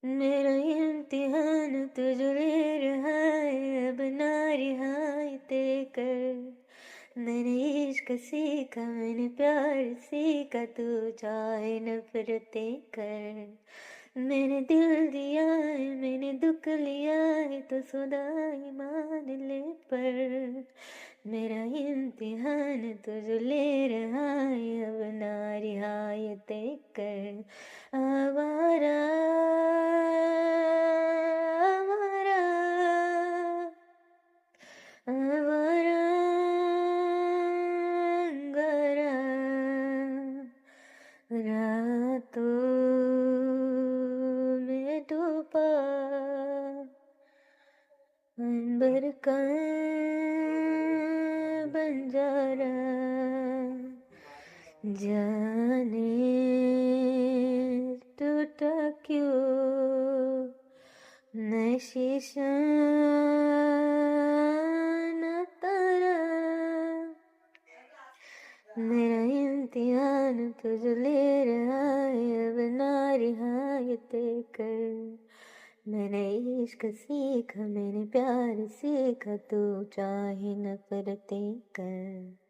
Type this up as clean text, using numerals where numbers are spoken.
मेरा इम्तिहान तुझ ले रहा है, अब ना रियायते कर। मैंने इश्क सीखा, मैंने प्यार सीखा, तू चाहे नफरतें कर। मैंने दिल दिया है, मैंने दुख लिया है, तो खुदाई मान ले पर। मेरा इम्तिहान तुझ ले रहा है, अब ना रियायते कर। आवारा आवारा आवारा अंगारा, रातों में डूबा अंबर का बंजारा। जाने टूटा क्यों मैं शीशा न तारा। मेरा इम्तिहान तुझ ले रहा है, अब ना रियायत कर। मैंने इश्क सीखा, मैंने प्यार सीखा, तू चाहे नफरतें कर।